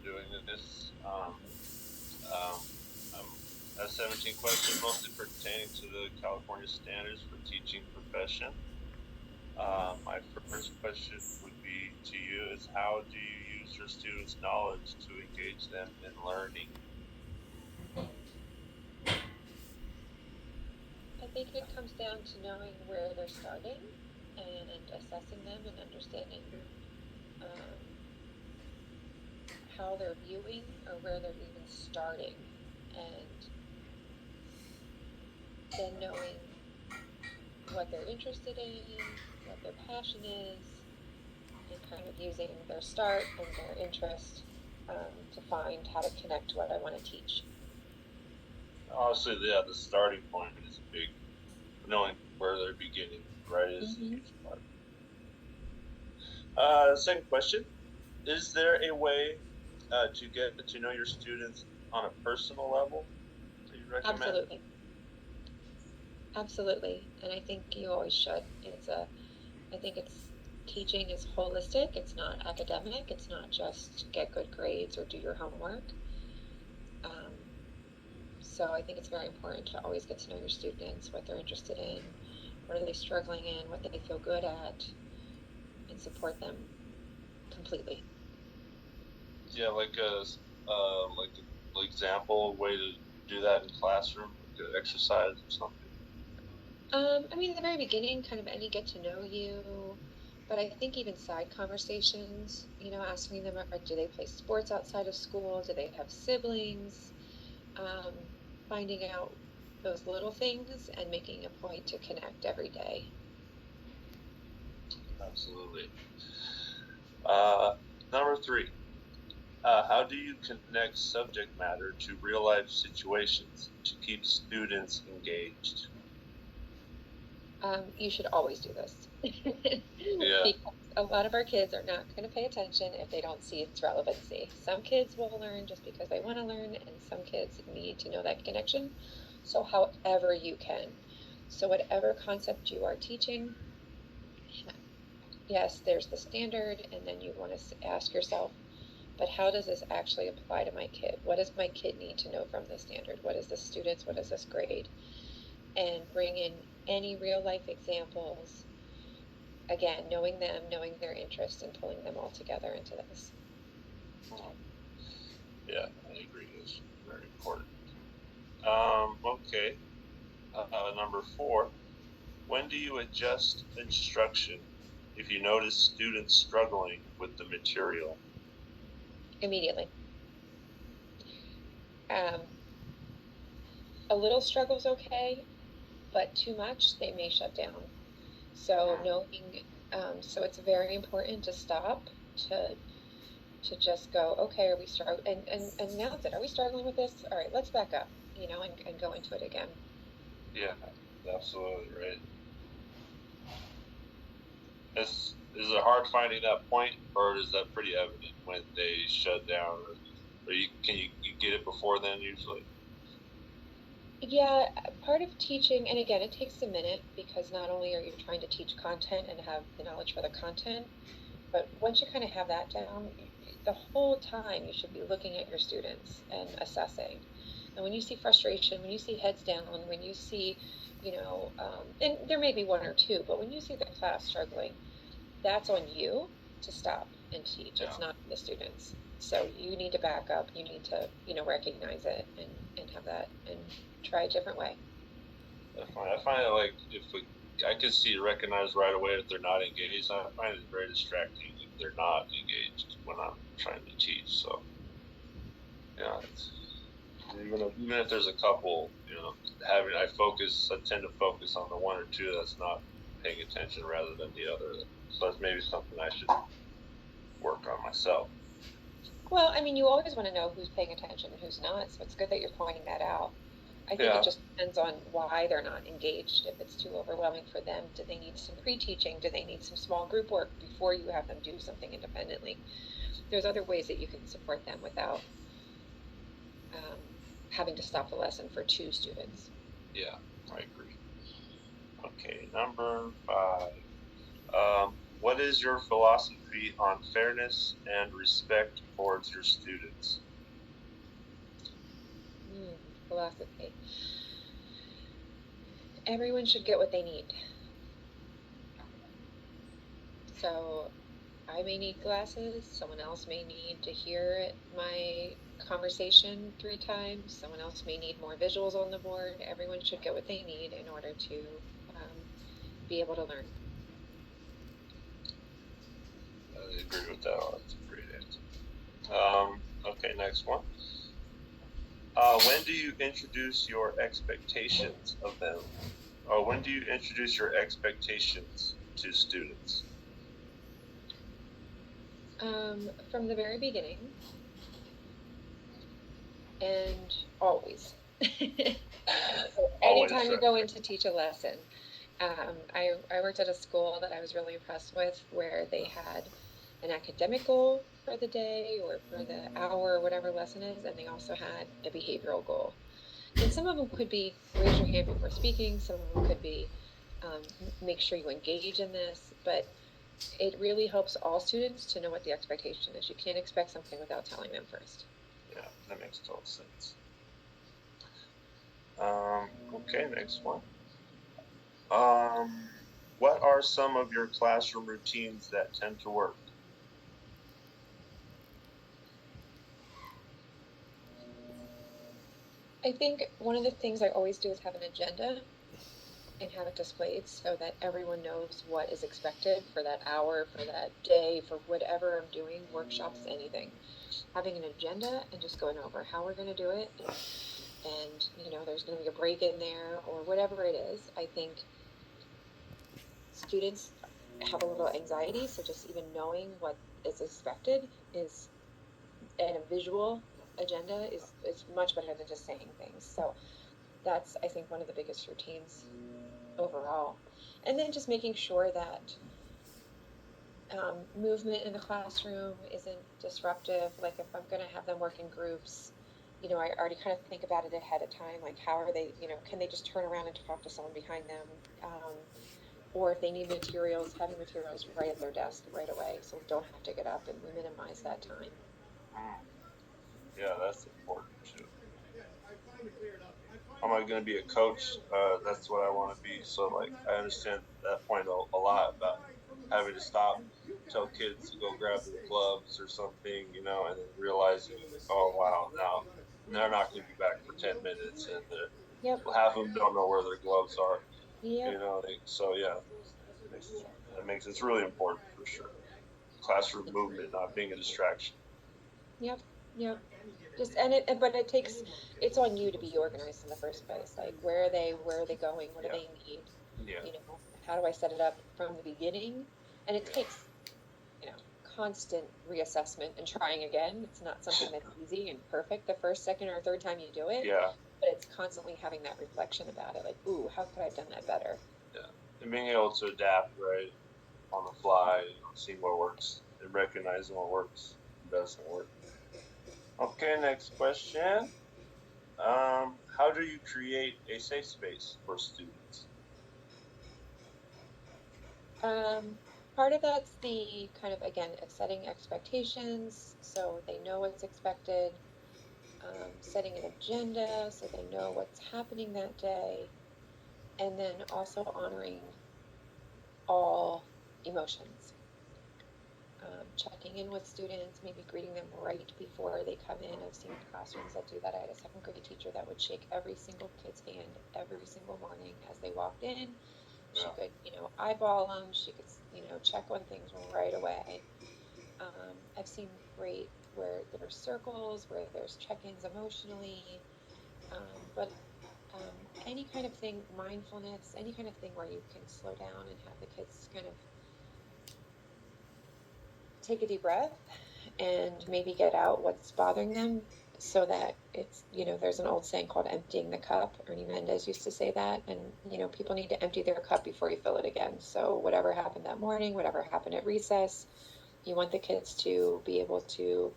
doing this. Um, a 17 question mostly pertaining to the California standards for teaching profession. My first question would be to you is how do you use your students' knowledge to engage them in learning? I think it comes down to knowing where they're starting and assessing them and understanding um, how they're viewing or where they're even starting, and then knowing what they're interested in, what their passion is, and kind of using their start and their interest to find how to connect to what I want to teach. Honestly, yeah, the starting point is big. Knowing where they're beginning, right, is a Mm-hmm. huge part. Second question: is there a way to get to know your students on a personal level that you recommend? Absolutely. Absolutely. And I think you always should. I think teaching is holistic. It's not academic. It's not just get good grades or do your homework. Um, so I think it's very important to always get to know your students, what they're interested in, what are they struggling in, what they feel good at, and support them completely. Yeah, like an example way to do that in classroom, like an exercise or something. I mean, in the very beginning, kind of any get to know you, but I think even side conversations, asking them, do they play sports outside of school? Do they have siblings? Um, Finding out those little things and making a point to connect every day. Absolutely. Number three. How do you connect subject matter to real life situations to keep students engaged? You should always do this Yeah, because a lot of our kids are not going to pay attention if they don't see its relevancy. Some kids will learn just because they want to learn, and some kids need to know that connection. So, however you can. So, whatever concept you are teaching, yes, there's the standard, and then you want to ask yourself, but how does this actually apply to my kid? What does my kid need to know from the standard? What is this student's? What is this grade? And bring in any real life examples. Again, knowing them, knowing their interests, and pulling them all together into this. yeah, I agree. It's very important. Okay. Number four. When do you adjust instruction if you notice students struggling with the material? Immediately. Um, a little struggle's okay, but too much, they may shut down. So knowing, so it's very important to stop, to just go, okay, are we start and announce it. Are we struggling with this? All right, let's back up, and go into it again. Yeah, absolutely right. Is it hard finding that point, or is that pretty evident when they shut down, or you get it before then usually? Yeah, part of teaching, and again, it takes a minute because not only are you trying to teach content and have the knowledge for the content, but once you kind of have that down, the whole time you should be looking at your students and assessing. And when you see frustration, when you see heads down, when you see, and there may be one or two, but when you see the class struggling, that's on you to stop and teach. Yeah, It's not the students. So you need to back up. You need to, recognize it and have that and try a different way. definitely. I find it like I can recognize right away if they're not engaged. I find it very distracting if they're not engaged when I'm trying to teach. So yeah, even if there's a couple, I tend to focus on the one or two that's not paying attention rather than the other. So that's maybe something I should work on myself. Well, I mean, you always want to know who's paying attention and who's not. So it's good that you're pointing that out. I think it Yeah, just depends on why they're not engaged. If it's too overwhelming for them, do they need some pre-teaching? Do they need some small group work before you have them do something independently? There's other ways that you can support them without um, having to stop the lesson for two students. yeah, I agree. Okay, number five. What is your philosophy philosophy on fairness and respect towards your students? Philosophy. Everyone should get what they need. So I may need glasses, someone else may need to hear my conversation 3 times, someone else may need more visuals on the board. Everyone should get what they need in order to be able to learn. I agree with that. That's a great answer. Okay, next one. When do you introduce your expectations of them? Or when do you introduce your expectations to students? From the very beginning, and always. So anytime you go in to teach a lesson, I worked at a school that I was really impressed with, where they had an academic goal for the day or for the hour or whatever lesson is, and they also had a behavioral goal. And some of them could be raise your hand before speaking, some of them could be make sure you engage in this, but it really helps all students to know what the expectation is. You can't expect something without telling them first. Yeah, that makes total sense. Okay, next one. What are some of your classroom routines that tend to work? I think one of the things I always do is have an agenda and have it displayed so that everyone knows what is expected for that hour, for that day, for whatever I'm doing, workshops, anything. Having an agenda and just going over how we're going to do it. And, there's going to be a break in there or whatever it is. I think students have a little anxiety. So just even knowing what is expected is, and a visual agenda is much better than just saying things. So that's, I think, one of the biggest routines overall. And then just making sure that movement in the classroom isn't disruptive. Like if I'm going to have them work in groups, I already kind of think about it ahead of time. Like how are they, can they just turn around and talk to someone behind them? Or if they need materials, having materials right at their desk right away, so we don't have to get up, and we minimize that time. Yeah, that's important too. Am I going to be a coach? That's what I want to be. So, like, I understand that point a lot about having to stop, tell kids to go grab their gloves or something, and then realizing, oh wow, now they're not going to be back for 10 minutes, and Yep. half of them don't know where their gloves are. Yep. So yeah, it's really important for sure. Classroom movement not being a distraction. Yep. Yep. But it's on you to be organized in the first place. Like where are they going? What do they need? Yeah. How do I set it up from the beginning? And it takes, constant reassessment and trying again. It's not something that's easy and perfect the first, second, or third time you do it. Yeah. But it's constantly having that reflection about it. Like, ooh, how could I have done that better? Yeah. And being able to adapt, right, on the fly, seeing what works and recognizing what works and doesn't work. Okay, next question. How do you create a safe space for students? Part of that's the kind of, again, setting expectations so they know what's expected, setting an agenda so they know what's happening that day, and then also honoring all emotions. Checking in with students, maybe greeting them right before they come in. I've seen classrooms that do that. I had a 7th grade teacher that would shake every single kid's hand every single morning as they walked in. She could, eyeball them. She could, check on things right away. I've seen great where there's circles, where there's check-ins emotionally, but any kind of thing, mindfulness, any kind of thing where you can slow down and have the kids kind of take a deep breath and maybe get out what's bothering them, so that it's, there's an old saying called emptying the cup. Ernie Mendez used to say that. And, people need to empty their cup before you fill it again. So whatever happened that morning, whatever happened at recess, you want the kids to be able to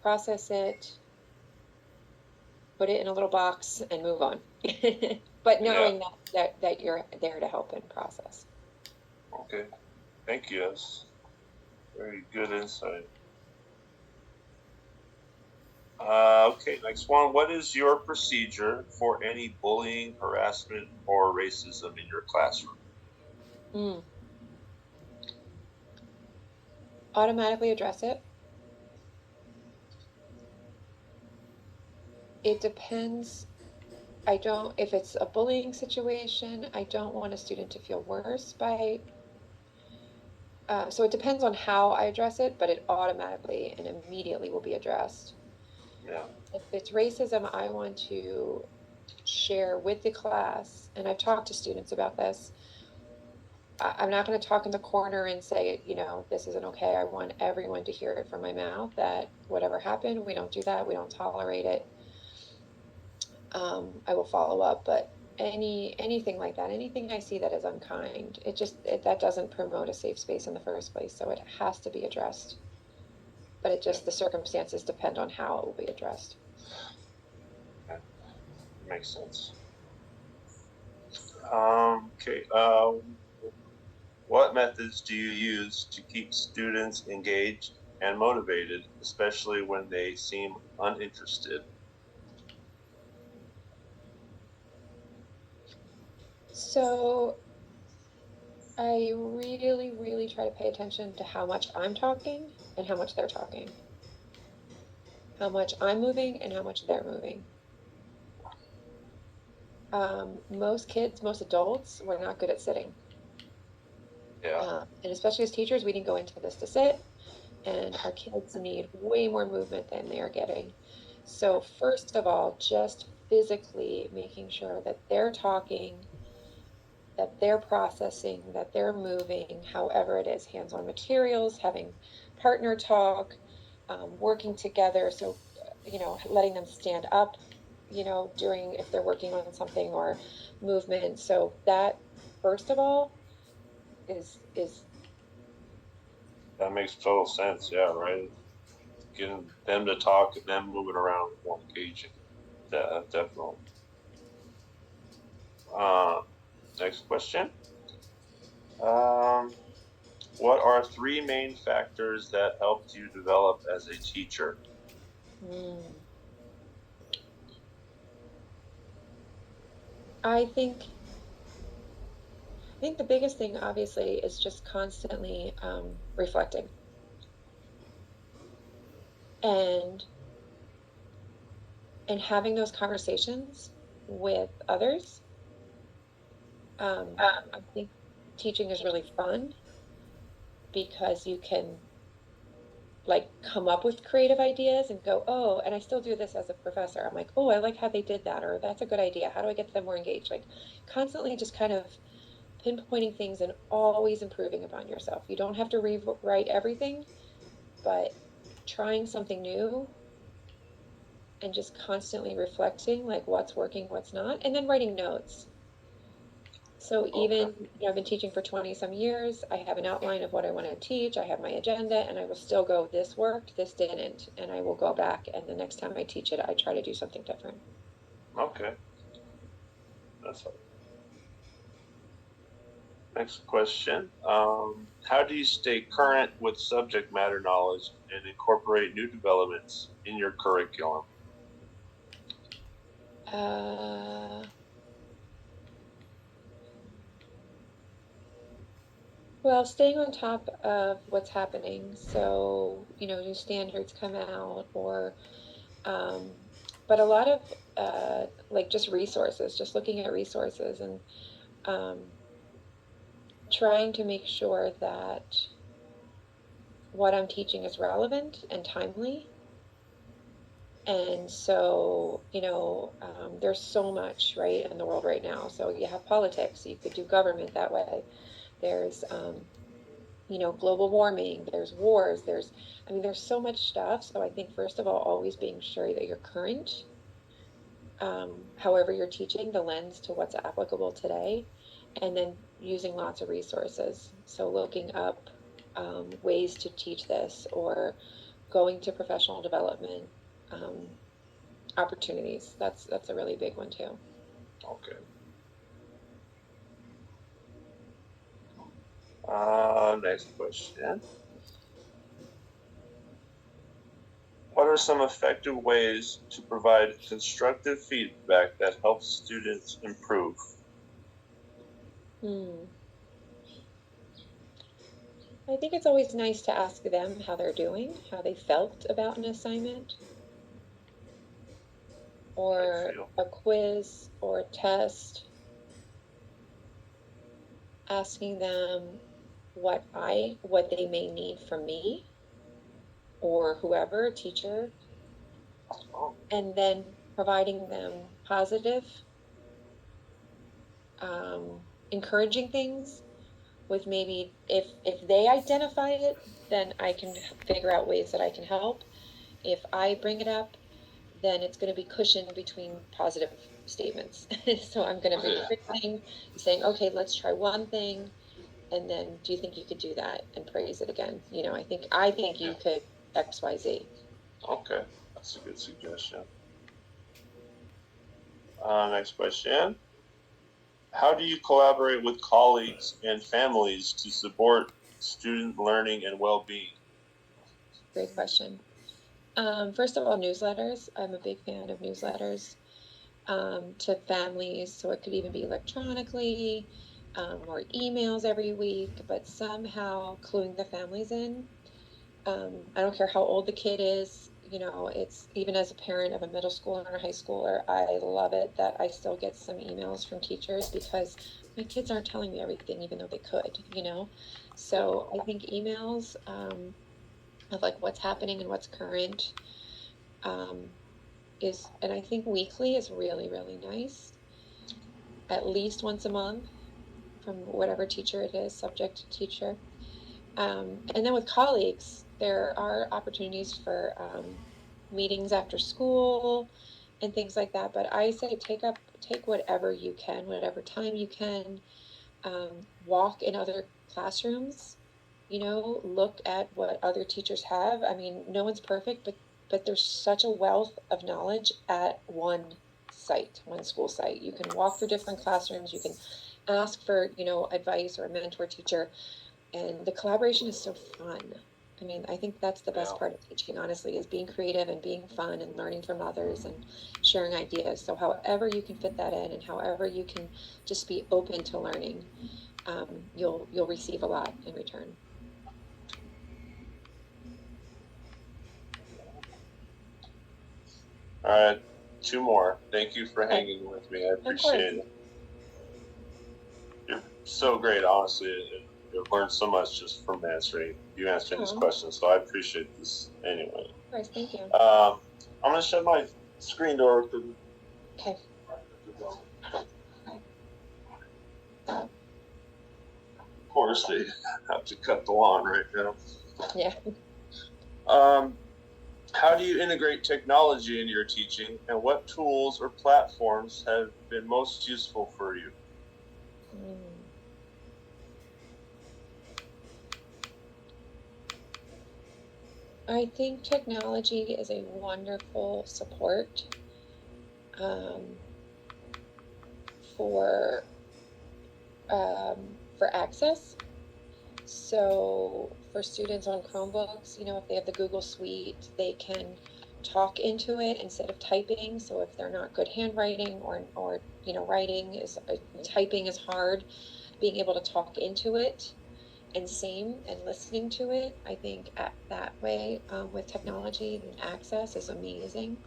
process it, put it in a little box, and move on. But knowing that you're there to help and process. Okay, thank you. Very good insight. Okay, next one. What is your procedure for any bullying, harassment, or racism in your classroom? Mm. Automatically address it. It depends. If it's a bullying situation, I don't want a student to feel worse by, so it depends on how I address it, but it automatically and immediately will be addressed. Yeah. If it's racism, I want to share with the class, and I've talked to students about this. I'm not going to talk in the corner and say, this isn't okay. I want everyone to hear it from my mouth that whatever happened, we don't do that. We don't tolerate it. I will follow up, but anything like that, anything I see that is unkind, that doesn't promote a safe space in the first place. So it has to be addressed. But Yeah. the circumstances depend on how it will be addressed. Okay. Makes sense. Okay. What methods do you use to keep students engaged and motivated, especially when they seem uninterested? So I really, really try to pay attention to how much I'm talking and how much they're talking, how much I'm moving and how much they're moving. Most kids, most adults, we're not good at sitting. Yeah. And especially as teachers, we didn't go into this to sit, and our kids need way more movement than they are getting. So, first of all, just physically making sure that they're talking, that they're processing, that they're moving, however it is, hands on materials, having partner talk, working together. So, letting them stand up, during if they're working on something or movement. So, that first of all is That makes total sense. Yeah, right. Getting them to talk and them moving around is more engaging. Definitely. Uh, Next question. Um, what are three main factors that helped you develop as a teacher? mm, I think the biggest thing obviously is just constantly reflecting and having those conversations with others. I think teaching is really fun because you can like come up with creative ideas and go, oh, and I still do this as a professor. I'm like, oh, I like how they did that, or that's a good idea. How do I get them more engaged? Like constantly just kind of pinpointing things and always improving upon yourself. You don't have to rewrite everything, but trying something new and just constantly reflecting like what's working, what's not, and then writing notes. So Okay. even, I've been teaching for 20 some years. I have an outline of what I want to teach. I have my agenda, and I will still go, this worked, this didn't. And I will go back, and the next time I teach it, I try to do something different. Okay. That's all. Next question. How do you stay current with subject matter knowledge and incorporate new developments in your curriculum? Uh, well, staying on top of what's happening. So, new standards come out, or, um, but a lot of like just resources, just looking at resources and um, trying to make sure that what I'm teaching is relevant and timely. And so, there's so much, right, in the world right now. So you have politics, you could do government that way. There's, global warming, there's wars, there's so much stuff. So I think, first of all, always being sure that you're current, however you're teaching, the lens to what's applicable today, and then using lots of resources. So looking up ways to teach this or going to professional development um, opportunities. That's a really big one too. Okay. Next question. What are some effective ways to provide constructive feedback that helps students improve? I think it's always nice to ask them how they're doing, how they felt about an assignment, or a quiz or a test, asking them what they may need from me or whoever, teacher, and then providing them positive, encouraging things with maybe if they identify it, then I can figure out ways that I can help. If I bring it up, then it's going to be cushioned between positive statements. So I'm going to bring up a thing, saying, okay, let's try one thing, and then do you think you could do that, and praise it again. I think you could XYZ. Okay, that's a good suggestion. Next question. How do you collaborate with colleagues and families to support student learning and well-being? Great question. First of all, newsletters. I'm a big fan of newsletters to families, so it could even be electronically or emails every week, but somehow cluing the families in. I don't care how old the kid is, it's even as a parent of a middle schooler or a high schooler, I love it that I still get some emails from teachers because my kids aren't telling me everything, even though they could. So I think emails of like what's happening and what's current and I think weekly is really, really nice. At least once a month from whatever teacher it is, subject teacher. And then with colleagues, there are opportunities for meetings after school and things like that. But I say take whatever you can, whatever time you can. Walk in other classrooms. Look at what other teachers have. I mean, no one's perfect, but there's such a wealth of knowledge at one school site. You can walk through different classrooms. You can ask for advice or a mentor teacher. And the collaboration is so fun. I mean, I think that's the best part of teaching, honestly, is being creative and being fun and learning from others and sharing ideas. So however you can fit that in and however you can just be open to learning, you'll receive a lot in return. All right, 2 more. Thank you for hanging with me. I appreciate it. You're so great, honestly. I've learned so much just from answering these questions, so I appreciate this anyway. Of course, thank you. I'm going to shut my screen door. Okay. Of course, they have to cut the lawn right now. Yeah. How do you integrate technology into your teaching, and what tools or platforms have been most useful for you? I think technology is a wonderful support for access. So for students on Chromebooks, if they have the Google Suite, they can talk into it instead of typing. So if they're not good handwriting or typing is hard, being able to talk into it and listening to it, I think that way with technology and access is amazing.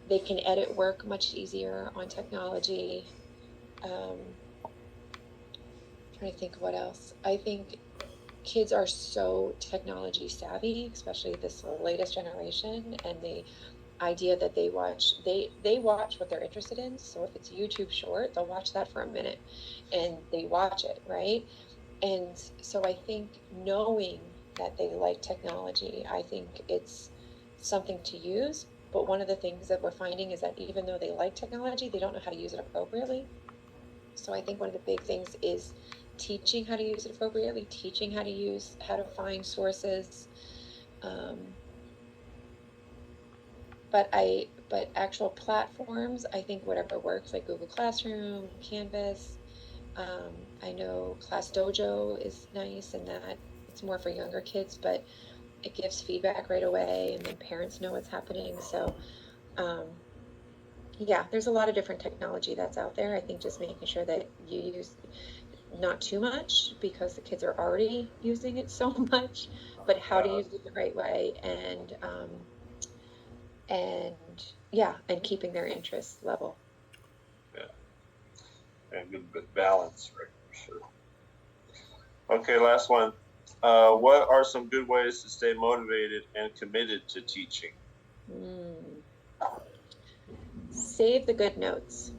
They can edit work much easier on technology. Trying to think what else. I think kids are so technology savvy, especially this latest generation, and the idea that they watch what they're interested in. So if it's YouTube short, they'll watch that for a minute and they watch it, right? And so I think knowing that they like technology, I think it's something to use. But one of the things that we're finding is that even though they like technology, they don't know how to use it appropriately. So I think one of the big things is teaching how to use it appropriately, teaching how to find sources. But actual platforms, I think whatever works, like Google Classroom, Canvas. I know Class Dojo is nice, and that it's more for younger kids, but it gives feedback right away, and then parents know what's happening. So, yeah, there's a lot of different technology that's out there. I think just making sure that you use not too much, because the kids are already using it so much, but how to use it the right way, and yeah, and keeping their interest level. Yeah, and good balance, right? For sure. Okay, last one. What are some good ways to stay motivated and committed to teaching? Save the good notes.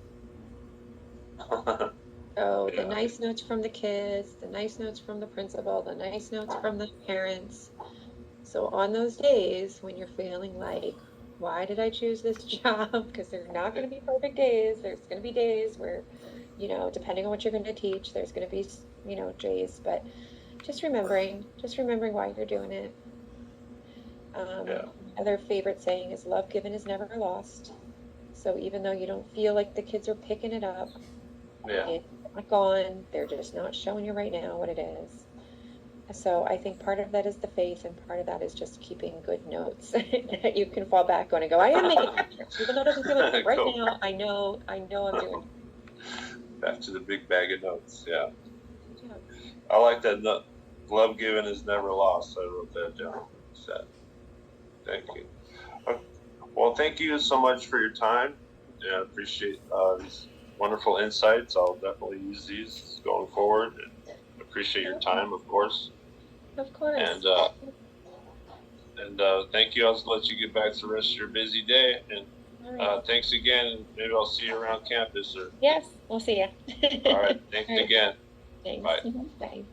So the Yeah. nice notes from the kids, the nice notes from the principal, the nice notes from the parents. So on those days when you're feeling like, why did I choose this job? Because they're not going to be perfect days. There's going to be days where, depending on what you're going to teach, there's going to be, days, but just remembering why you're doing it. Yeah. Another favorite saying is love given is never lost. So even though you don't feel like the kids are picking it up, Yeah. it's not gone. They're just not showing you right now what it is. So I think part of that is the faith, and part of that is just keeping good notes that you can fall back on and go, I am making progress. Even though it doesn't feel like it right now, I know I'm doing it. Back to the big bag of notes. Yeah. Yeah. I like that note. Love given is never lost. I wrote that down. Sad. Thank you. Well, thank you so much for your time. Yeah, I appreciate these wonderful insights. I'll definitely use these going forward. And appreciate your time, of course. Of course. And thank you. I'll let you get back to the rest of your busy day. And thanks again. Maybe I'll see you around campus. Yes, we'll see you. All right. Thanks again. Thanks. Bye. Bye.